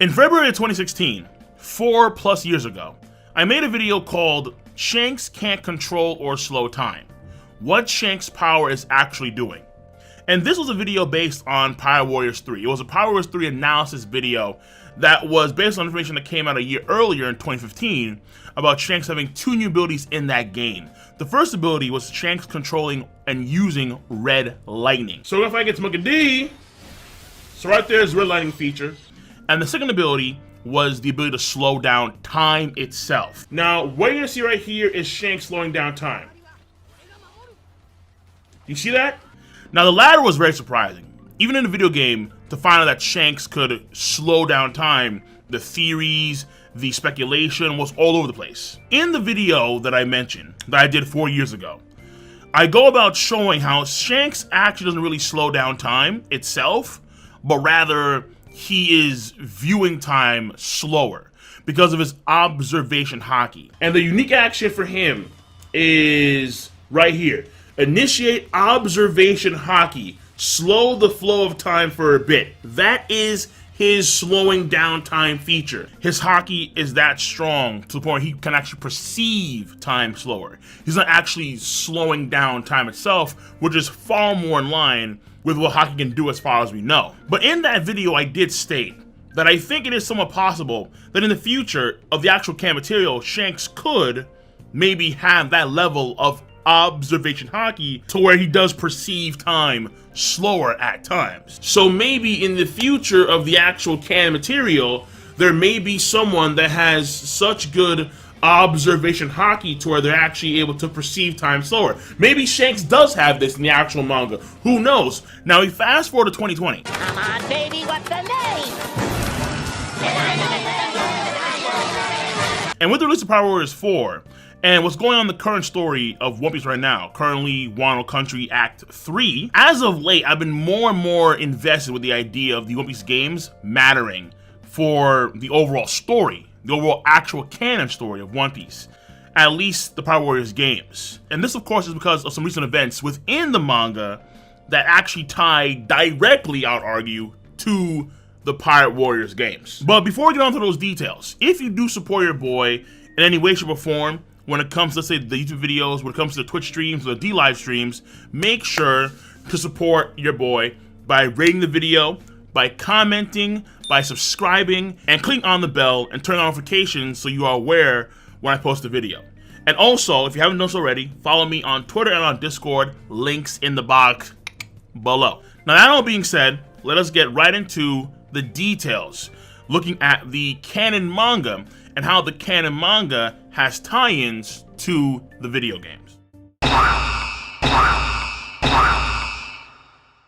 In February of 2016, 4+ years ago, I made a video called Shanks Can't Control or Slow Time, what Shanks' power is actually doing. And this was a video based on Pirate Warriors 3. It was a Pirate Warriors 3 analysis video that was based on information that came out a year earlier in 2015 about Shanks having 2 new abilities in that game. The first ability was Shanks controlling and using red lightning. So if I get to Manga D, so right there is red lightning feature. And the second ability was the ability to slow down time itself. Now, what you're gonna see right here is Shanks slowing down time. You see that? Now, the latter was very surprising. Even in the video game, to find out that Shanks could slow down time, the theories, the speculation was all over the place. In the video that I mentioned, that I did 4 years ago, I go about showing how Shanks actually doesn't really slow down time itself, but rather he is viewing time slower because of his observation haki. And the unique action for him is right here. Initiate observation haki. Slow the flow of time for a bit. That is his slowing down time feature. His haki is that strong to the point where he can actually perceive time slower. He's not actually slowing down time itself, which is far more in line with what haki can do as far as we know. But in that video, I did state that I think it is somewhat possible that in the future of the actual Canon material, Shanks could maybe have that level of observation haki to where he does perceive time slower at times. So maybe in the future of the actual Canon material, there may be someone that has such good observation haki to where they're actually able to perceive time slower. Maybe Shanks does have this in the actual manga. Who knows? Now we fast forward to 2020. Come on, baby, what's the name? And with the release of Pirate Warriors 4, and what's going on in the current story of One Piece right now, currently Wano Country Act 3, as of late, I've been more and more invested with the idea of the One Piece games mattering for the overall story, the overall actual canon story of One Piece, at least the Pirate Warriors games. And this, of course, is because of some recent events within the manga that actually tie directly, I would argue, to the Pirate Warriors games. But before we get on to those details, if you do support your boy in any way, shape, or form, when it comes to, let's say, the YouTube videos, when it comes to the Twitch streams, or the D-Live streams, make sure to support your boy by rating the video, by commenting, by subscribing, and clicking on the bell and turn on notifications so you are aware when I post a video. And also, if you haven't done so already, follow me on Twitter and on Discord, links in the box below. Now, that all being said, let us get right into the details, looking at the Canon manga and how the Canon manga has tie-ins to the video games.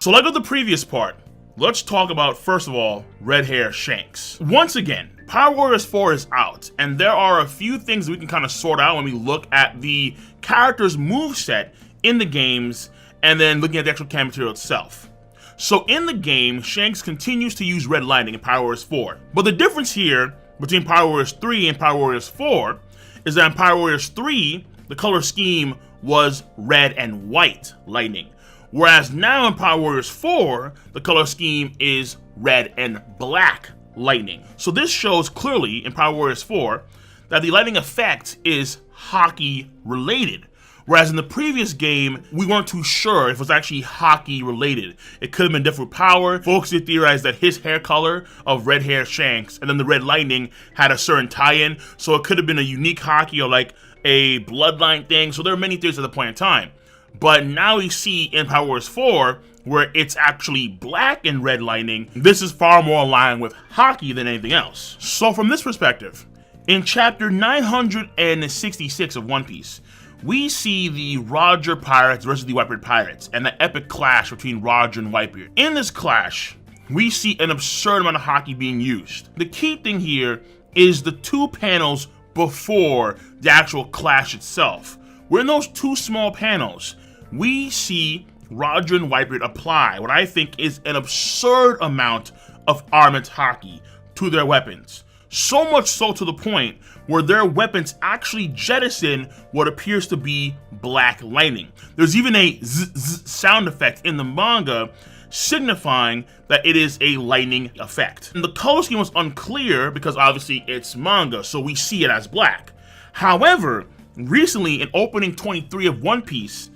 So like with the previous part, let's talk about, first of all, red hair Shanks. Once again, Pirate Warriors 4 is out, and there are a few things we can kind of sort out when we look at the character's moveset in the games, and then looking at the actual canon material itself. So in the game, Shanks continues to use red lightning in Pirate Warriors 4. But the difference here between Pirate Warriors 3 and Pirate Warriors 4 is that in Pirate Warriors 3, the color scheme was red and white lightning. Whereas now in Pirate Warriors 4, the color scheme is red and black lightning. So this shows clearly in Pirate Warriors 4 that the lightning effect is haki related. Whereas in the previous game, we weren't too sure if it was actually haki related. It could have been different power. Folks did theorize that his hair color of red hair Shanks and then the red lightning had a certain tie-in. So it could have been a unique haki or like a bloodline thing. So there are many theories at the point in time. But now we see in Pirate Warriors 4 where it's actually black and red lightning. This is far more aligned with haki than anything else. So from this perspective, in chapter 966 of One Piece, we see the Roger Pirates versus the Whitebeard Pirates and the epic clash between Roger and Whitebeard. In this clash, we see an absurd amount of haki being used. The key thing here is the 2 panels before the actual clash itself. Where in those 2 small panels, we see Roger and Whitebeard apply what I think is an absurd amount of armament haki to their weapons. So much so to the point where their weapons actually jettison what appears to be black lightning. There's even a zzz sound effect in the manga signifying that it is a lightning effect. And the color scheme was unclear because obviously it's manga, so we see it as black. However, recently in opening 23 of One Piece,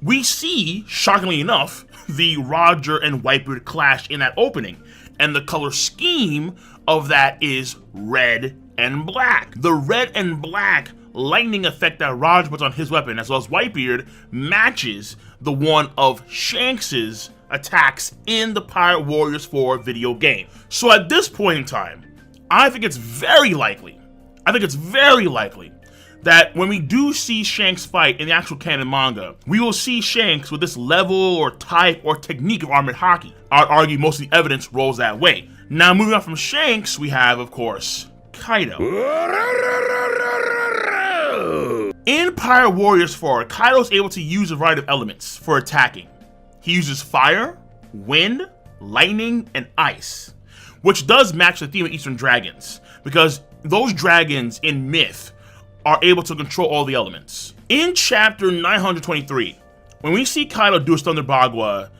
we see, shockingly enough, the Roger and Whitebeard clash in that opening, and the color scheme of that is red and black. The red and black lightning effect that Roger puts on his weapon, as well as Whitebeard, matches the one of Shanks's attacks in the Pirate Warriors 4 video game. So at this point in time, I think it's very likely that when we do see Shanks fight in the actual canon manga, we will see Shanks with this level or type or technique of armored hockey. I'd argue most of the evidence rolls that way. Now moving on from Shanks, we have, of course, Kaido. In Pirate Warriors 4, Kaido is able to use a variety of elements for attacking. He uses fire, wind, lightning, and ice, which does match the theme of Eastern Dragons, because those dragons in myth are able to control all the elements. In chapter 923, when we see Kaido do his Thunder Bagua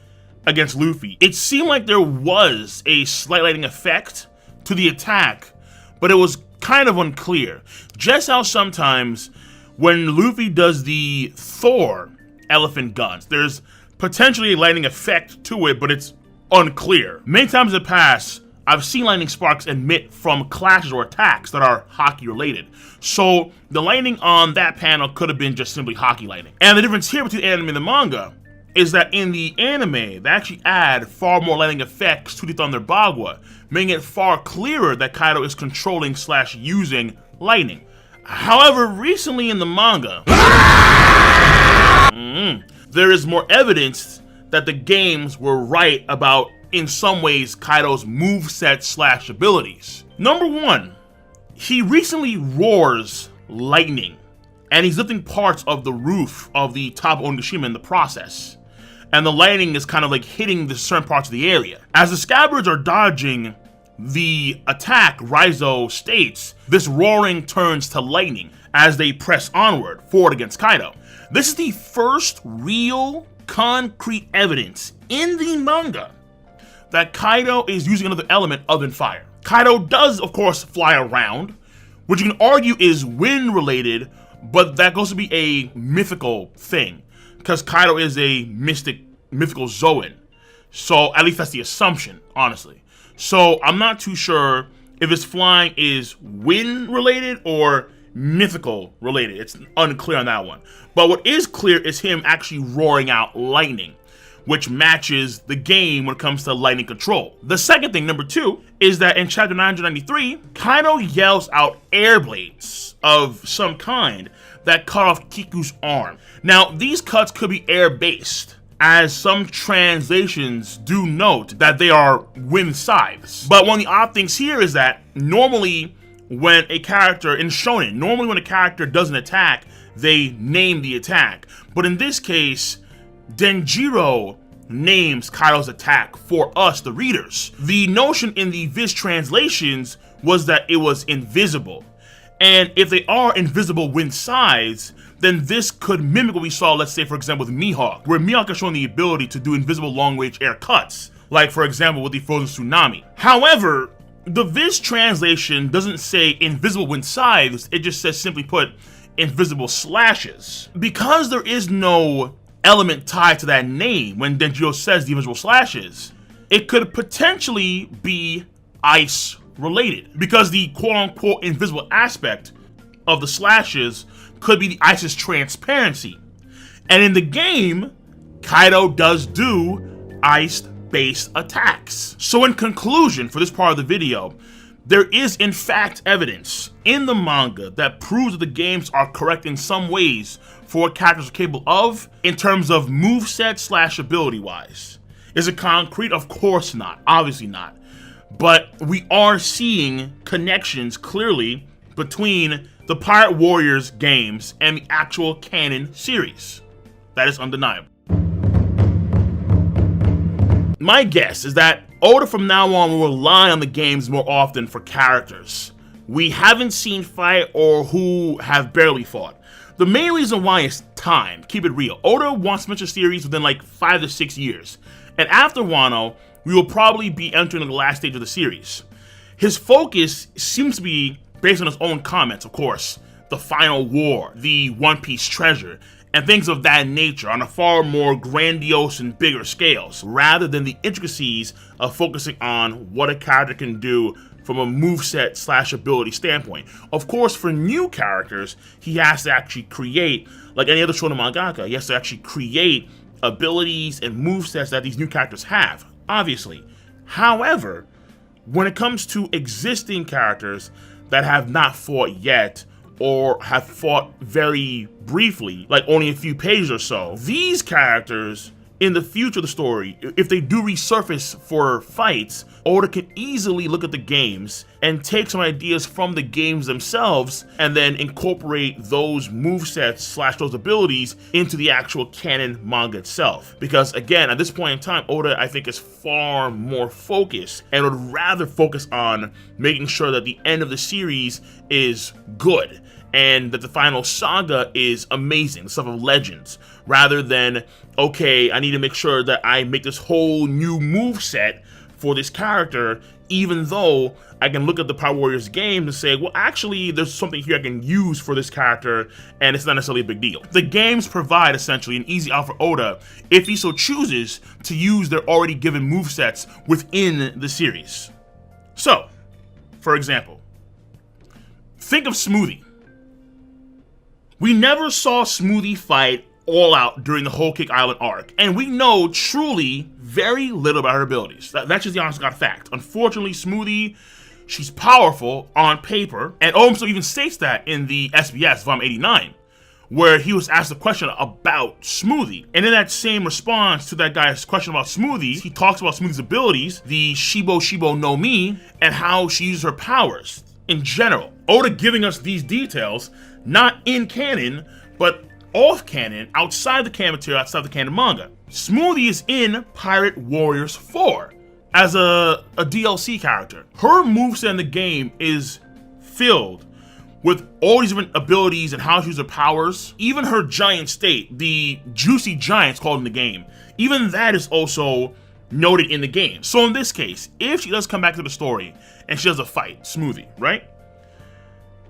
against Luffy, it seemed like there was a slight lightning effect to the attack, but it was kind of unclear. Just how sometimes when Luffy does the Thor elephant guns, there's potentially a lightning effect to it, but it's unclear. Many times in the past, I've seen lightning sparks emit from clashes or attacks that are hockey related. So the lightning on that panel could have been just simply hockey lightning. And the difference here between the anime and the manga is that in the anime, they actually add far more lightning effects to the Thunder Bagua, making it far clearer that Kaido is controlling / using lightning. However, recently in the manga, there is more evidence that the games were right about, in some ways, Kaido's moveset / abilities. Number one, he recently roars lightning, and he's lifting parts of the roof of the top of Onigashima in the process. And the lightning is kind of like hitting the certain parts of the area. As the scabbards are dodging the attack, Raizo states, this roaring turns to lightning as they press onward, forward against Kaido. This is the first real, concrete evidence in the manga that Kaido is using another element other than fire. Kaido does, of course, fly around, which you can argue is wind-related, but that goes to be a mythical thing, because Kaido is a mythical Zoan. So at least that's the assumption, honestly. So I'm not too sure if his flying is wind-related or mythical-related. It's unclear on that one. But what is clear is him actually roaring out lightning, which matches the game when it comes to lightning control. The second thing, number two, is that in chapter 993, Kaido yells out air blades of some kind that cut off Kiku's arm. Now, these cuts could be air-based, as some translations do note that they are wind scythes. But one of the odd things here is that normally when a character, in Shonen, normally when a character does an attack, they name the attack. But in this case, Denjiro names Kaido's attack for us, the readers. The notion in the Viz translations was that it was invisible. And if they are invisible wind scythes, then this could mimic what we saw, let's say, for example, with Mihawk, where Mihawk has shown the ability to do invisible long-range air cuts, like, for example, with the Frozen Tsunami. However, the Viz translation doesn't say invisible wind scythes, it just says, simply put, invisible slashes. Because there is no element tied to that name when Denjiro says the invisible slashes, it could potentially be ice related, because the quote-unquote invisible aspect of the slashes could be the ice's transparency. And in the game, Kaido does do ice-based attacks. So in conclusion, for this part of the video, there is in fact evidence in the manga that proves that the games are correct in some ways for what characters are capable of in terms of moveset / ability wise. Is it concrete? Of course not, obviously not. But we are seeing connections clearly between the Pirate Warriors games and the actual canon series. That is undeniable. My guess is that Oda from now on will rely on the games more often for characters we haven't seen fight or who have barely fought. The main reason why is time. Keep it real. Oda wants to finish a series within like 5 to 6 years. And after Wano, we will probably be entering the last stage of the series. His focus seems to be, based on his own comments, of course, the final war, the One Piece treasure, and things of that nature on a far more grandiose and bigger scales, rather than the intricacies of focusing on what a character can do from a moveset / ability standpoint. Of course, for new characters, he has to actually create, like any other shonen mangaka, he has to actually create abilities and movesets that these new characters have, obviously. However, when it comes to existing characters that have not fought yet, or have fought very briefly, like only a few pages or so, these characters in the future of the story, if they do resurface for fights, Oda can easily look at the games and take some ideas from the games themselves and then incorporate those movesets / those abilities into the actual canon manga itself. Because again, at this point in time, Oda, I think, is far more focused and would rather focus on making sure that the end of the series is good and that the final saga is amazing, the stuff of legends, rather than, okay, I need to make sure that I make this whole new moveset for this character, even though I can look at the Power Warriors game and say, well, actually, there's something here I can use for this character, and it's not necessarily a big deal. The games provide, essentially, an easy out for Oda, if he so chooses, to use their already given movesets within the series. So, for example, think of Smoothie. We never saw Smoothie fight all out during the Whole Cake Island arc, and we know truly very little about her abilities. That's just the honest to God fact. Unfortunately, Smoothie, she's powerful on paper, and Oda even states that in the SBS Volume 89, where he was asked a question about Smoothie. And in that same response to that guy's question about Smoothie, he talks about Smoothie's abilities, the Shibo Shibo no Mi, and how she uses her powers in general. Oda giving us these details, not in canon, but off canon, outside the canon material, outside the canon manga. Smoothie is in Pirate Warriors 4 as a DLC character. Her moveset in the game is filled with all these different abilities and how she uses her powers. Even her giant state, the Juicy Giants called in the game, even that is also noted in the game. So in this case, if she does come back to the story and she does a fight, Smoothie, right?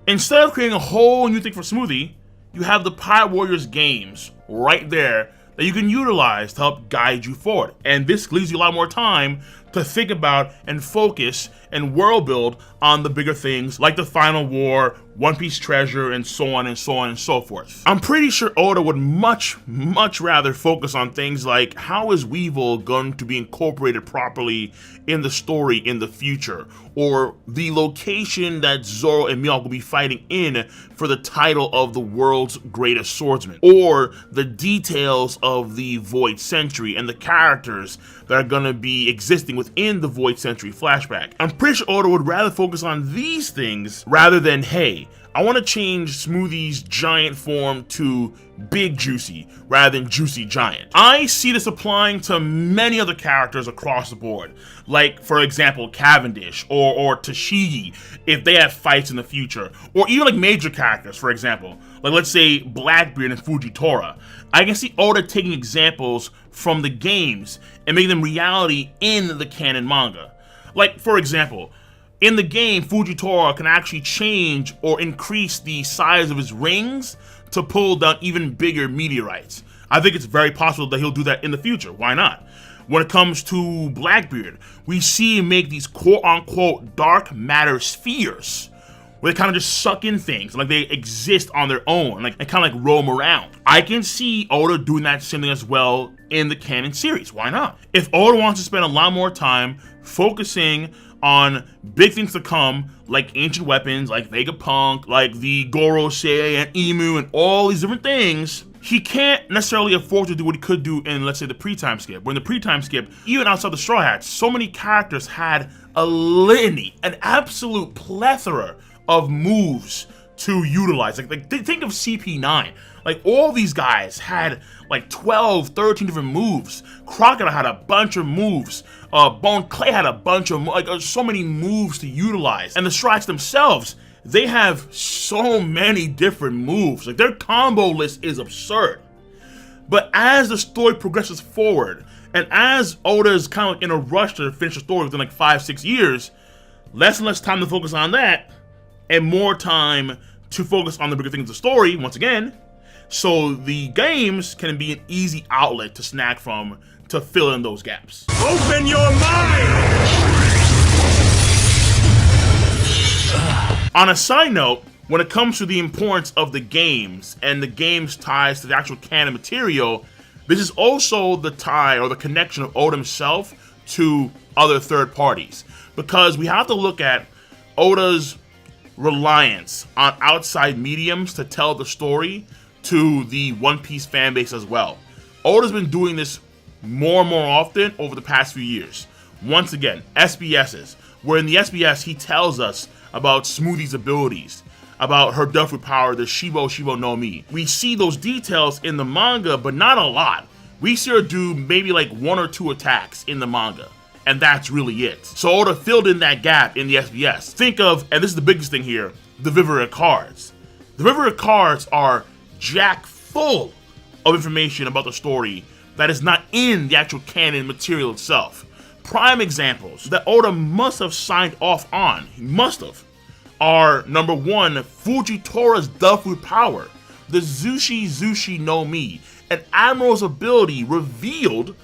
Instead of creating a whole new thing for Smoothie, you have the Pirate Warriors games right there that you can utilize to help guide you forward. And this leaves you a lot more time to think about and focus and world build on the bigger things like the final war, One Piece treasure, and so on and so on and so forth. I'm pretty sure Oda would much rather focus on things like how is Weevil going to be incorporated properly in the story in the future, or the location that Zoro and Mihawk will be fighting in for the title of the world's greatest swordsman, or the details of the Void Century and the characters that are going to be existing within the Void Century flashback. I'm pretty sure Oda would rather focus on these things rather than, hey, I want to change Smoothie's giant form to Big Juicy rather than Juicy Giant. I see this applying to many other characters across the board, like, for example, Cavendish or Tashigi, if they have fights in the future, or even like major characters, for example, like let's say Blackbeard and Fujitora. I can see Oda taking examples from the games and making them reality in the canon manga. Like, for example, in the game, Fujitora can actually change or increase the size of his rings to pull down even bigger meteorites. I think it's very possible that he'll do that in the future. Why not? When it comes to Blackbeard, we see him make these quote-unquote dark matter spheres, where they kind of just suck in things, like they exist on their own, like and kind of like roam around. I can see Oda doing that same thing as well in the canon series. Why not? If Oda wants to spend a lot more time focusing on big things to come, like ancient weapons, like Vegapunk, like the Gorosei and Emu and all these different things, he can't necessarily afford to do what he could do in, let's say, the pre-time skip. Where in the pre-time skip, even outside the Straw Hats, so many characters had a litany, an absolute plethora of moves to utilize. Like think of CP9. Like, all these guys had like 12, 13 different moves. Crocodile had a bunch of moves. Bone Clay had a bunch of so many moves to utilize. And the Strikes themselves, they have so many different moves. Like, their combo list is absurd. But as the story progresses forward, And as Oda is kind of in a rush to finish the story within like 5-6 years, less and less time to focus on that, and more time to focus on the bigger things of the story, once again, so the games can be an easy outlet to snack from to fill in those gaps. Open your mind! On a side note, when it comes to the importance of the games and the game's ties to the actual canon material, this is also the tie or the connection of Oda himself to other third parties. Because we have to look at Oda's reliance on outside mediums to tell the story to the One Piece fan base as well. Oda's been doing this more and more often over the past few years. Once again, SBSs, where in the SBS he tells us about Smoothie's abilities, about her Deathroot power, the Shibo no Mi. We see those details in the manga, but not a lot. We see her do maybe like 1 or 2 attacks in the manga, and that's really it. So Oda filled in that gap in the SBS. Think of, and this is the biggest thing here, the Vivera cards. The Vivera cards are jack full of information about the story that is not in the actual canon material itself. Prime examples that Oda must have signed off on, he must have, are number 1, Fujitora's Deathroot power, the Zushi no Mi, an admiral's ability revealed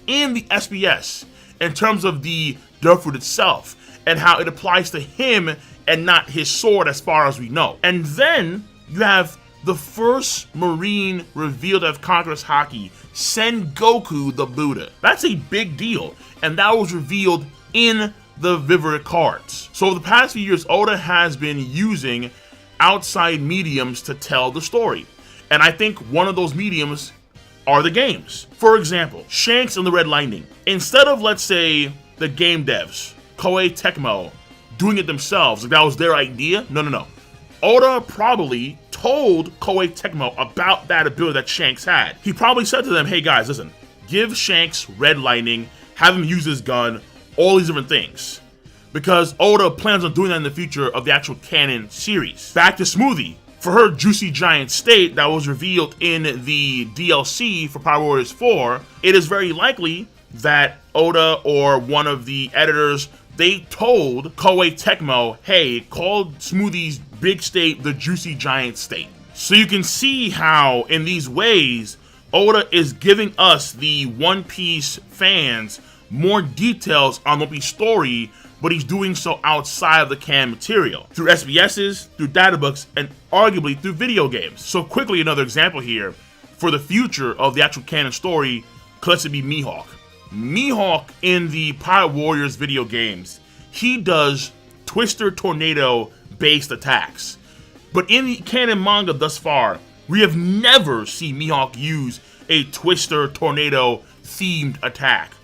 in the SBS in terms of the Deathroot itself and how it applies to him and not his sword as far as we know. And then you have the first Marine revealed to have conquered Haki, Sengoku the Buddha. That's a big deal, and that was revealed in the Vivera cards. So over the past few years, Oda has been using outside mediums to tell the story. And I think one of those mediums are the games. For example, Shanks and the Red Lightning. Instead of, let's say, the game devs, Koei Tecmo, doing it themselves, like that was their idea, no. Oda probably told Koei Tecmo about that ability that Shanks had. He probably said to them, hey guys, listen, give Shanks Red Lightning, have him use his gun, all these different things. Because Oda plans on doing that in the future of the actual canon series. Back to Smoothie. For her juicy giant state that was revealed in the DLC for Power Warriors 4, it is very likely that Oda or one of the editors, they told Koei Tecmo, hey, call Smoothie's big state the juicy giant state. So you can see how, in these ways, Oda is giving us, the One Piece fans, more details on One Piece story, but he's doing so outside of the canon material, through SBSs, through databooks, and arguably through video games. So quickly, another example here, for the future of the actual canon story, let's be Mihawk. Mihawk in the Pirate Warriors video games, he does Twister Tornado based attacks. But in the canon manga thus far, we have never seen Mihawk use a Twister Tornado themed attack.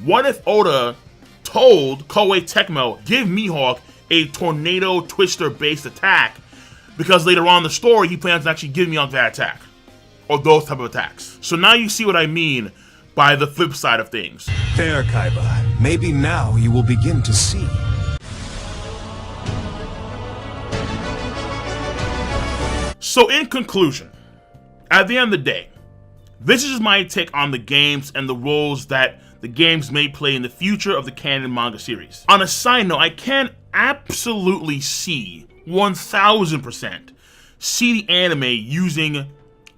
What if Oda told Koei Tecmo, give Mihawk a Tornado Twister based attack, because later on in the story he plans to actually give Mihawk that attack, or those type of attacks. So now you see what I mean by the flip side of things. There, Kaiba. Maybe now you will begin to see. So in conclusion, at the end of the day, this is my take on the games and the roles that the games may play in the future of the canon manga series. On a side note, I can absolutely see, 1000%, see the anime using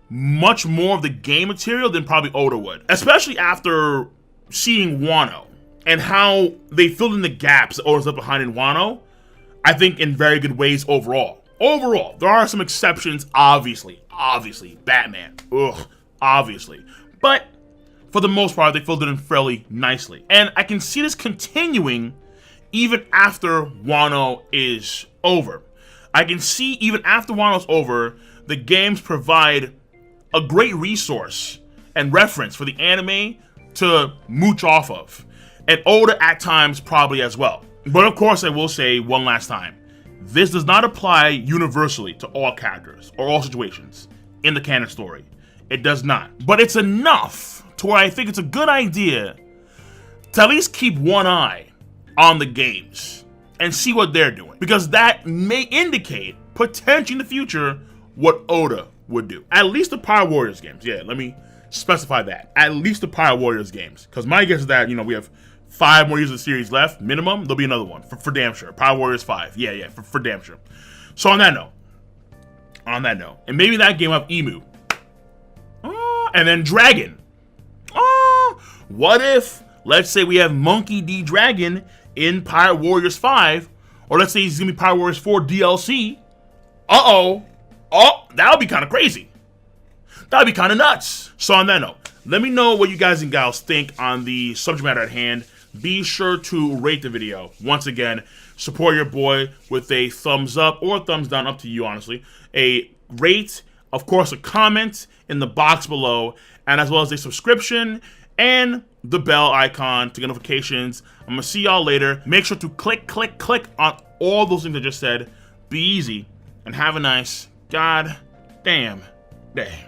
much more of the game material than probably Oda would. Especially after seeing Wano and how they filled in the gaps that Oda's left behind in Wano, I think in very good ways overall. Overall, there are some exceptions, obviously, Batman, obviously. But for the most part, they filled it in fairly nicely. And I can see this continuing even after Wano is over. I can see even after Wano's over, the games provide a great resource and reference for the anime to mooch off of. And Oda at times probably as well. But of course, I will say one last time, this does not apply universally to all characters or all situations in the canon story. It does not. But it's enough to where I think it's a good idea to at least keep one eye on the games and see what they're doing. Because that may indicate, potentially in the future, what Oda would do. At least the Power Warriors games. Yeah, let me specify that. At least the Pirate Warriors games. Because my guess is that, you know, we have 5 more years of the series left, minimum. There'll be another one, for damn sure. Pirate Warriors 5. Yeah, for damn sure. So on that note, and maybe that game will have Emu. And then Dragon. What if, let's say we have Monkey D. Dragon in Pirate Warriors 5, or let's say he's gonna be Pirate Warriors 4 DLC. Oh, that would be kind of crazy. That would be kind of nuts. So on that note, let me know what you guys and gals think on the subject matter at hand. Be sure to rate the video. Once again, support your boy with a thumbs up or a thumbs down, up to you, honestly. A rate, of course, a comment in the box below, and as well as a subscription and the bell icon to get notifications. I'm gonna see y'all later. Make sure to click on all those things I just said. Be easy and have a nice goddamn day.